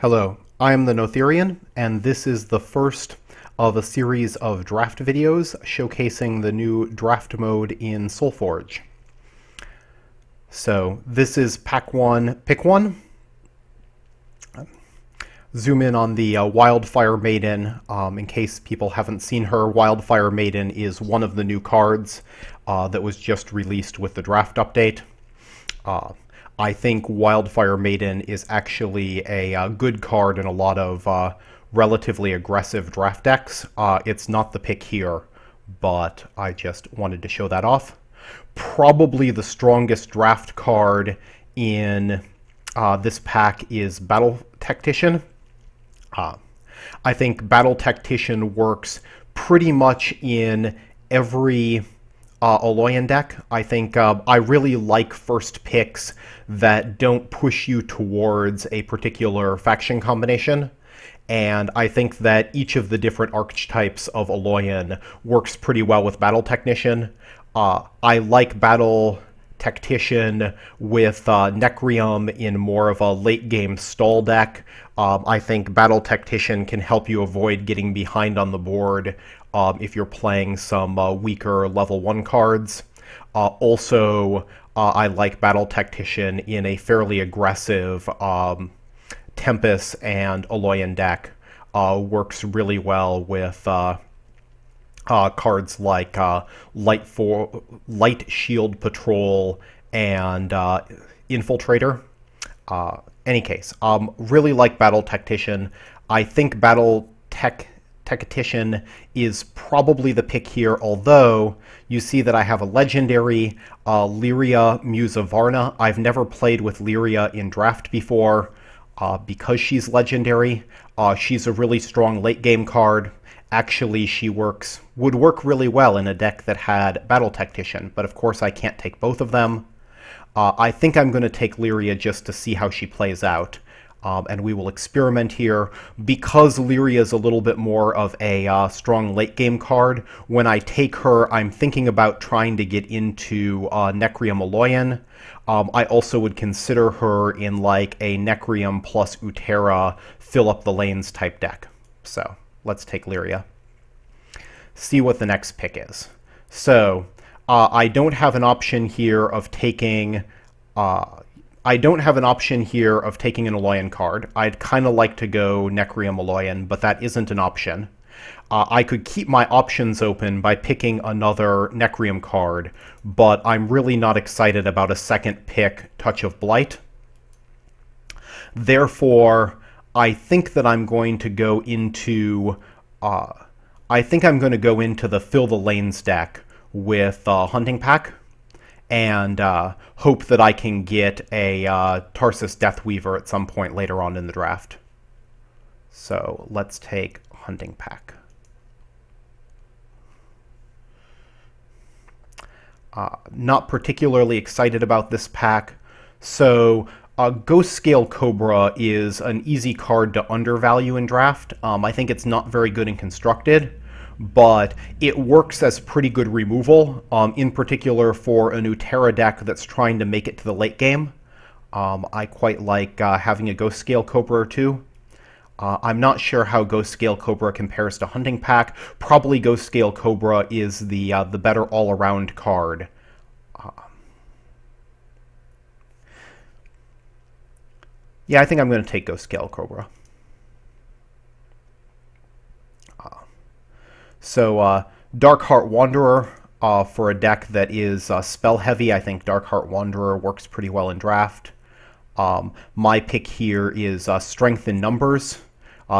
Hello, I am the Notherian, and this is the first of a series of draft videos showcasing the new draft mode in SoulForge. So this is Pack 1, Pick 1. Zoom in on the Wildfire Maiden. In case people haven't seen her, Wildfire Maiden is one of the new cards that was just released with the draft update. I think Wildfire Maiden is actually a good card in a lot of relatively aggressive draft decks. It's not the pick here, but I just wanted to show that off. Probably the strongest draft card in this pack is Battle Tactician. I think Battle Tactician works pretty much in every Aloyan deck. I think I really like first picks that don't push you towards a particular faction combination. And I think that each of the different archetypes of Aloyan works pretty well with Battle Technician. I like Battle Tactician with Nekrium in more of a late-game stall deck. I think Battle Tactician can help you avoid getting behind on the board if you're playing some weaker level 1 cards. I like Battle Tactician in a fairly aggressive Tempest and Aloyan deck. Works really well with cards like Light Shield Patrol and Infiltrator. Any case, really like Battle Tactician. I think Battle Tactician is probably the pick here, although you see that I have a legendary Lyria, Muse of Varna. I've never played with Lyria in draft before because she's legendary. She's a really strong late game card. Actually, she would work really well in a deck that had Battle Tactician, but of course I can't take both of them. I think I'm going to take Lyria just to see how she plays out. And we will experiment here. Because Lyria is a little bit more of a strong late-game card, when I take her, I'm thinking about trying to get into Nekrium Aloyan. I also would consider her in like a Nekrium plus Uterra fill up the lanes type deck. So let's take Lyria. See what the next pick is. So I don't have an option here of taking an Aloyan card. I'd kind of like to go Nekrium Aloyan, but that isn't an option. I could keep my options open by picking another Nekrium card, but I'm really not excited about a second pick, Touch of Blight. Therefore, I think that I'm going to go into the Fill the Lanes deck with Hunting Pack, and hope that I can get a Tarsus Deathweaver at some point later on in the draft. So let's take Hunting Pack. Not particularly excited about this pack. So Ghost Scale Cobra is an easy card to undervalue in draft. I think it's not very good and constructed, but it works as pretty good removal, in particular for an Uterra deck that's trying to make it to the late game. I quite like having a Ghost Scale Cobra or two. I'm not sure how Ghost Scale Cobra compares to Hunting Pack. Probably Ghost Scale Cobra is the better all-around card. Yeah, I think I'm going to take Ghost Scale Cobra. So Darkheart Wanderer, for a deck that is spell heavy, I think Darkheart Wanderer works pretty well in draft. My pick here is Strength in Numbers.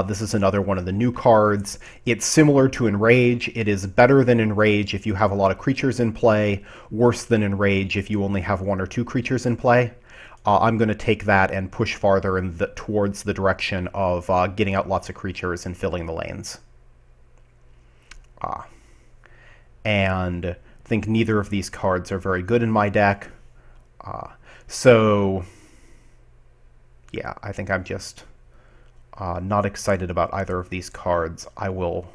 This is another one of the new cards. It's similar to Enrage. It is better than Enrage if you have a lot of creatures in play, worse than Enrage if you only have 1 or 2 creatures in play. I'm going to take that and push farther towards the direction of getting out lots of creatures and filling the lanes. And I think neither of these cards are very good in my deck. So, yeah, I think I'm just not excited about either of these cards. I will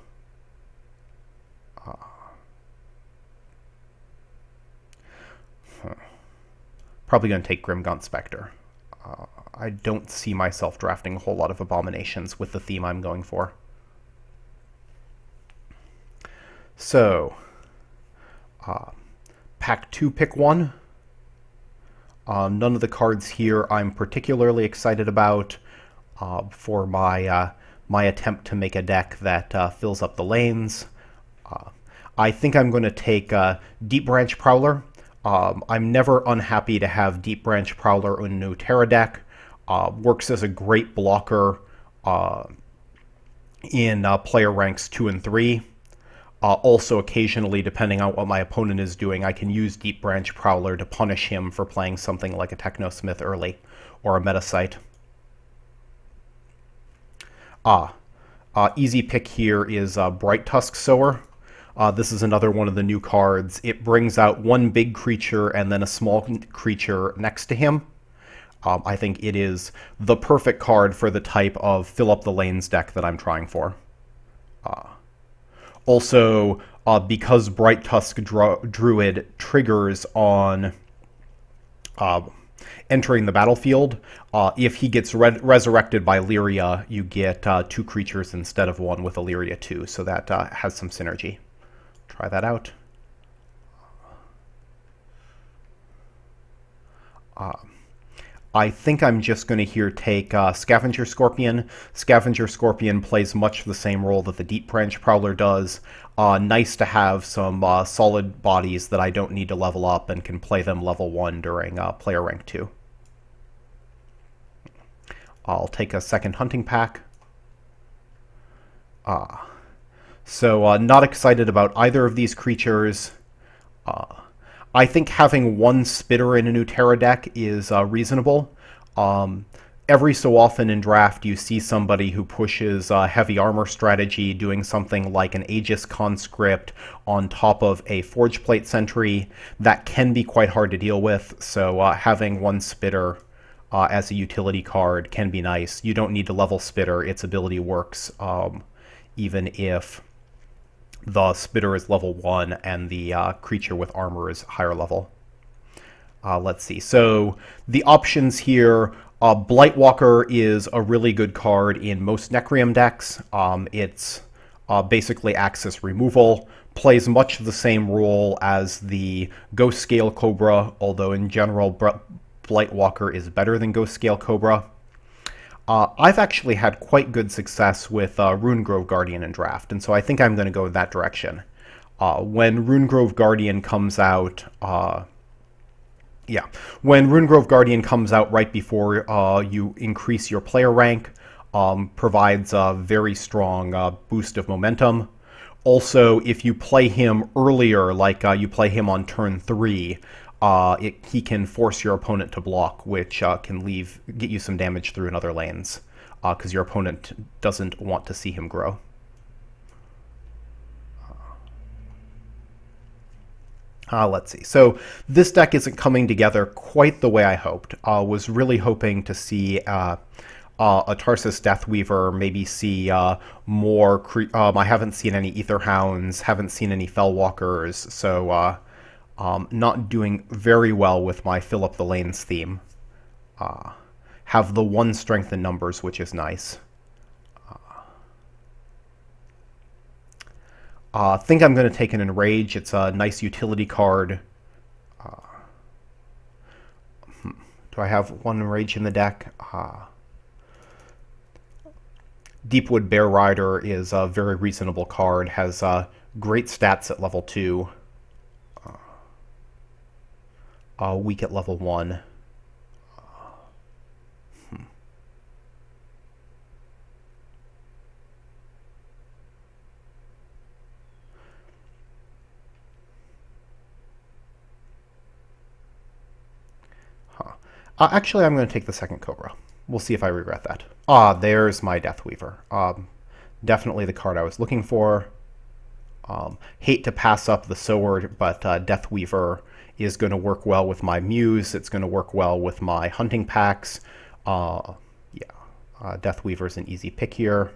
probably going to take Grimgaunt Spectre. I don't see myself drafting a whole lot of abominations with the theme I'm going for. So, pack 2, pick 1. None of the cards here I'm particularly excited about for my attempt to make a deck that fills up the lanes. I think I'm going to take Deep Branch Prowler. I'm never unhappy to have Deep Branch Prowler in a Uterra deck. Works as a great blocker in player ranks 2 and 3. Also, occasionally, depending on what my opponent is doing, I can use Deep Branch Prowler to punish him for playing something like a Technosmith early, or a Metasite. Easy pick here is Bright Tusk Sower. This is another one of the new cards. It brings out one big creature and then a small creature next to him. I think it is the perfect card for the type of fill up the lanes deck that I'm trying for. Also, because Bright Tusk Druid triggers on entering the battlefield, if he gets resurrected by Lyria, you get 2 creatures instead of 1 with a Lyria 2, so that has some synergy. Try that out. I think I'm just going to here take Scavenger Scorpion. Scavenger Scorpion plays much the same role that the Deep Branch Prowler does. Nice to have some solid bodies that I don't need to level up and can play them level 1 during player rank 2. I'll take a second hunting pack. So not excited about either of these creatures. I think having one Spitter in a Uterra deck is reasonable. Every so often in draft, you see somebody who pushes heavy armor strategy, doing something like an Aegis Conscript on top of a Forge Plate Sentry. That can be quite hard to deal with, so having one Spitter as a utility card can be nice. You don't need to level Spitter. Its ability works even if the Spitter is level 1 and the creature with armor is higher level. Let's see. So the options here, Blightwalker is a really good card in most Nekrium decks. It's basically Axis removal, plays much the same role as the Ghost Scale Cobra, although in general Blightwalker is better than Ghost Scale Cobra. I've actually had quite good success with Runegrove Guardian in draft, and so I think I'm going to go in that direction. When Runegrove Guardian comes out, when Runegrove Guardian comes out right before you increase your player rank, provides a very strong boost of momentum. Also, if you play him earlier, like you play him on turn 3, he can force your opponent to block, which can get you some damage through in other lanes, because your opponent doesn't want to see him grow. Let's see. So this deck isn't coming together quite the way I hoped. Was really hoping to see a Tarsus Deathweaver, maybe see more... I haven't seen any Aetherhounds, haven't seen any Fellwalkers, so... not doing very well with my fill up the lanes theme. Have the one strength in numbers, which is nice. Think I'm going to take an Enrage. It's a nice utility card. Do I have one Enrage in the deck? Deepwood Bear Rider is a very reasonable card. Has great stats at level 2. Weak at level 1. Actually, I'm going to take the second Cobra. We'll see if I regret that. There's my Deathweaver. Definitely the card I was looking for. Hate to pass up the Sower, but Deathweaver is going to work well with my Muse. It's going to work well with my hunting packs. Deathweaver is an easy pick here.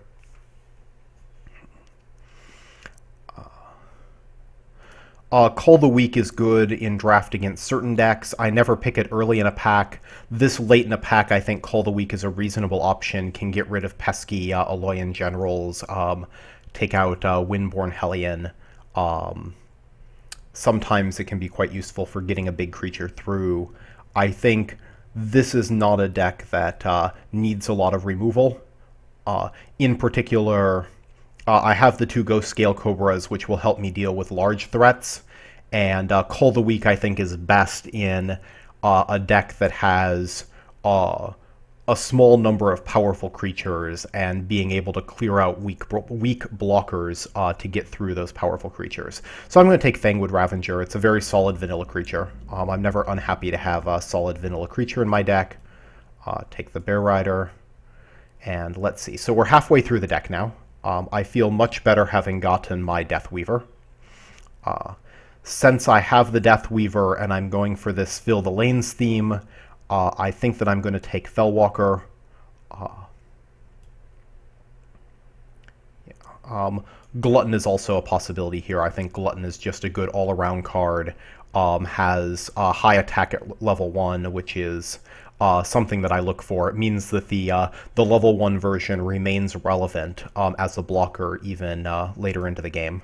Call the Weak is good in draft against certain decks. I never pick it early in a pack. This late in a pack, I think Call the Weak is a reasonable option. Can get rid of pesky Aloyan Generals, take out Windborn Hellion. Sometimes it can be quite useful for getting a big creature through. I think this is not a deck that needs a lot of removal. In particular, I have the 2 Ghost Scale Cobras, which will help me deal with large threats, and Call the Weak, I think, is best in a deck that has a small number of powerful creatures and being able to clear out weak blockers to get through those powerful creatures. So I'm going to take Fangwood Ravager. It's a very solid vanilla creature. I'm never unhappy to have a solid vanilla creature in my deck. Take the Bear Rider, and let's see. So we're halfway through the deck now. I feel much better having gotten my Death Weaver. Since I have the Death Weaver and I'm going for this Fill the Lanes theme, I think that I'm going to take Fellwalker. Glutton is also a possibility here. I think Glutton is just a good all-around card. Has high attack at level 1, which is something that I look for. It means that the level 1 version remains relevant as a blocker even later into the game.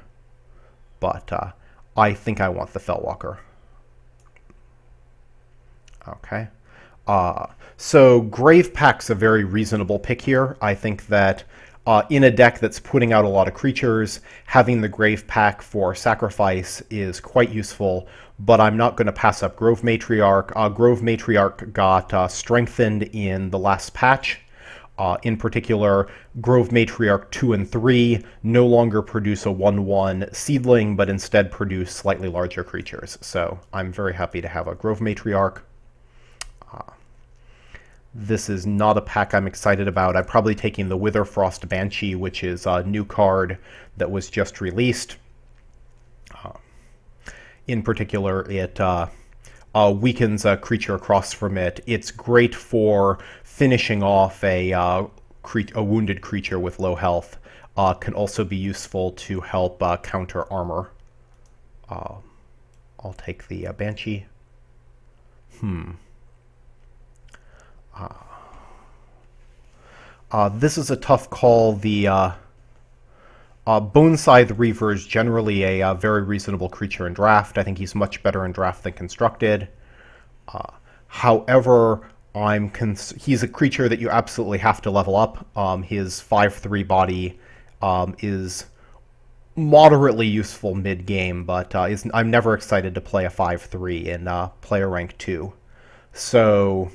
But I think I want the Fellwalker. Okay. So Grave Pack's a very reasonable pick here. I think that in a deck that's putting out a lot of creatures, having the Grave Pack for sacrifice is quite useful, but I'm not going to pass up Grove Matriarch. Grove Matriarch got strengthened in the last patch. In particular, Grove Matriarch 2 and 3 no longer produce a 1/1 seedling, but instead produce slightly larger creatures. So I'm very happy to have a Grove Matriarch. This is not a pack I'm excited about. I'm probably taking the Witherfrost Banshee, which is a new card that was just released. In particular, it weakens a creature across from it. It's great for finishing off a wounded creature with low health. Can also be useful to help counter armor. I'll take the Banshee. This is a tough call. The Bone Scythe Reaver is generally a very reasonable creature in draft. I think he's much better in draft than constructed. However, he's a creature that you absolutely have to level up. His 5/3 body is moderately useful mid-game, but I'm never excited to play a 5/3 in player rank 2. So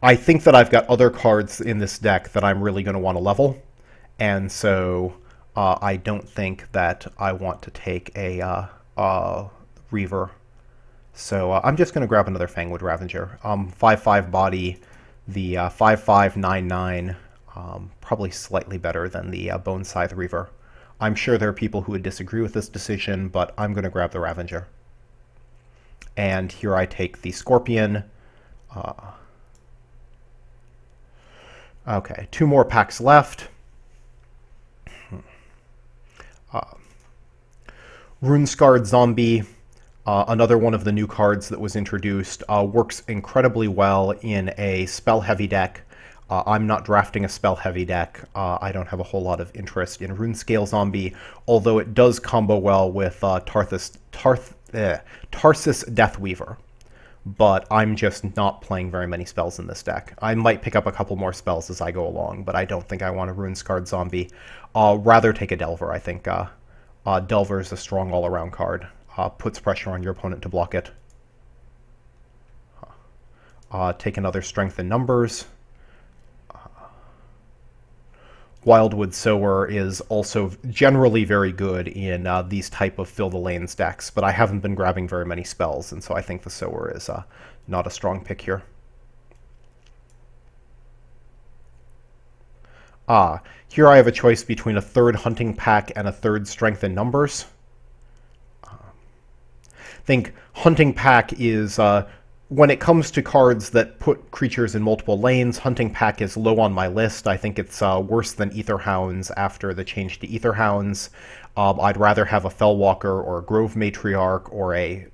I think that I've got other cards in this deck that I'm really going to want to level, and so I don't think that I want to take a Reaver. So I'm just going to grab another Fangwood Ravager. 5/5 body, the 5/5/9/9, probably slightly better than the Bone Scythe Reaver. I'm sure there are people who would disagree with this decision, but I'm going to grab the Ravager. And here I take the Scorpion. Okay, 2 more packs left. Runescarred Zombie, another one of the new cards that was introduced, works incredibly well in a spell-heavy deck. I'm not drafting a spell-heavy deck. I don't have a whole lot of interest in Runescale Zombie, although it does combo well with Tarsus Deathweaver. But I'm just not playing very many spells in this deck. I might pick up a couple more spells as I go along, but I don't think I want a Runescarred Zombie. I'll rather take a Delver. I think Delver is a strong all-around card. Puts pressure on your opponent to block it. Take another Strength in Numbers. Wildwood Sower is also generally very good in these type of Fill the Lanes decks, but I haven't been grabbing very many spells, and so I think the Sower is not a strong pick here. Here I have a choice between a 3rd Hunting Pack and a 3rd Strength in Numbers. I think Hunting Pack is when it comes to cards that put creatures in multiple lanes, Hunting Pack is low on my list. I think it's worse than Aetherhounds after the change to Aetherhounds. I'd rather have a Fellwalker or a Grove Matriarch or a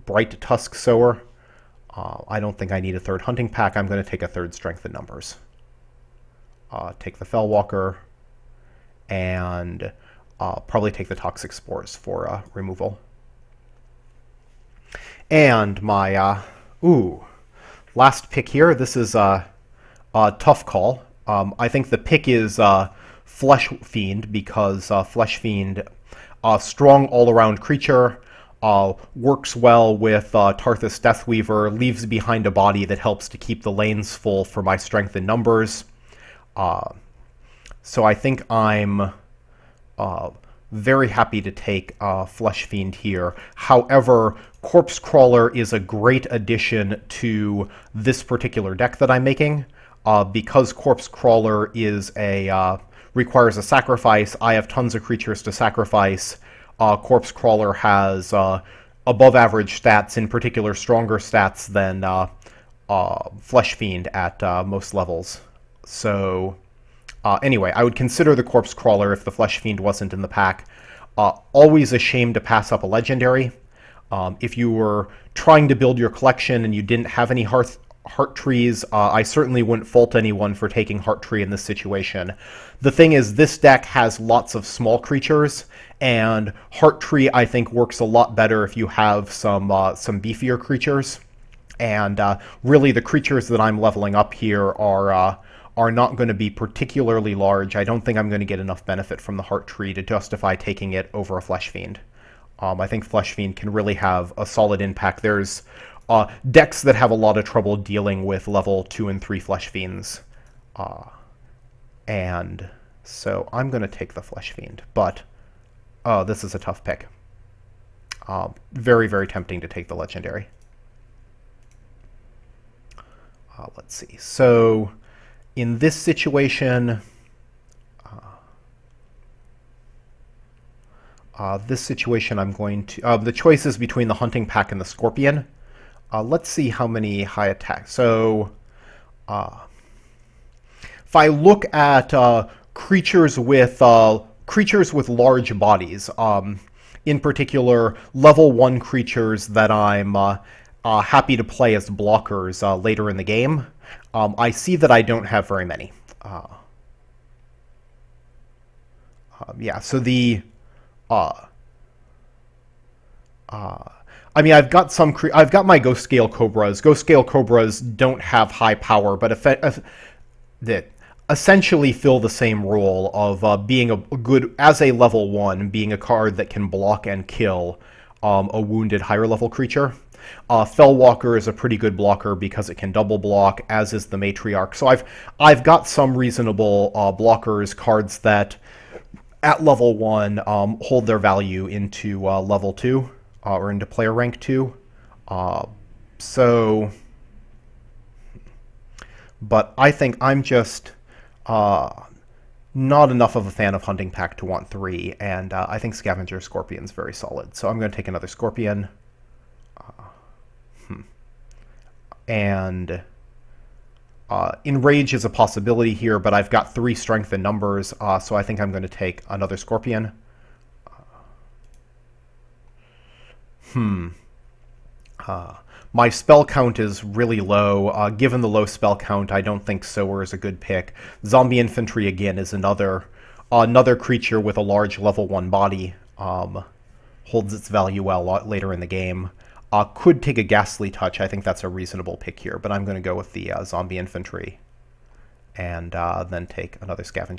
Bright Tusk Sower. I don't think I need a third Hunting Pack. I'm going to take a third Strength in Numbers. Take the Fellwalker, and probably take the Toxic Spores for removal. And my last pick here. This is a tough call. I think the pick is Flesh Fiend, because Flesh Fiend, strong all-around creature, works well with Tarthas Deathweaver, leaves behind a body that helps to keep the lanes full for my Strength in Numbers. So I think I'm very happy to take Flesh Fiend here. However, Corpse Crawler is a great addition to this particular deck that I'm making. Because Corpse Crawler is requires a sacrifice, I have tons of creatures to sacrifice. Corpse Crawler has above average stats, in particular stronger stats than Flesh Fiend at most levels. So anyway, I would consider the Corpse Crawler if the Flesh Fiend wasn't in the pack. Always a shame to pass up a legendary. If you were trying to build your collection and you didn't have any Heart Trees, I certainly wouldn't fault anyone for taking Heart Tree in this situation. The thing is, this deck has lots of small creatures, and Heart Tree, I think, works a lot better if you have some beefier creatures. And really, the creatures that I'm leveling up here are not going to be particularly large. I don't think I'm going to get enough benefit from the Heart Tree to justify taking it over a Flesh Fiend. I think Flesh Fiend can really have a solid impact. There's decks that have a lot of trouble dealing with level 2 and 3 Flesh Fiends. And so I'm going to take the Flesh Fiend. But this is a tough pick. Very, very tempting to take the Legendary. Let's see. So in this situation, I'm going to... the choice is between the Hunting Pack and the Scorpion. Let's see how many high attacks. So if I look at creatures with large bodies, in particular level 1 creatures that I'm happy to play as blockers later in the game, I see that I don't have very many. Yeah, so the... I mean, I've got my Ghost Scale Cobras. Ghost Scale Cobras don't have high power, but that essentially fill the same role of being a good, as a level 1, being a card that can block and kill a wounded higher level creature. Fellwalker is a pretty good blocker because it can double block, as is the Matriarch. So I've got some reasonable blockers, cards that at level 1 hold their value into level 2. Or into player rank 2. But I think I'm just not enough of a fan of Hunting Pack to want 3, and I think Scavenger Scorpion's very solid. So I'm going to take another Scorpion. And Enrage is a possibility here, but I've got 3 Strength in Numbers, so I think I'm going to take another Scorpion. My spell count is really low. Given the low spell count, I don't think Sower is a good pick. Zombie Infantry, again, is another creature with a large level 1 body. Holds its value well later in the game. Could take a Ghastly Touch. I think that's a reasonable pick here, but I'm going to go with the Zombie Infantry. And then take another Scavenger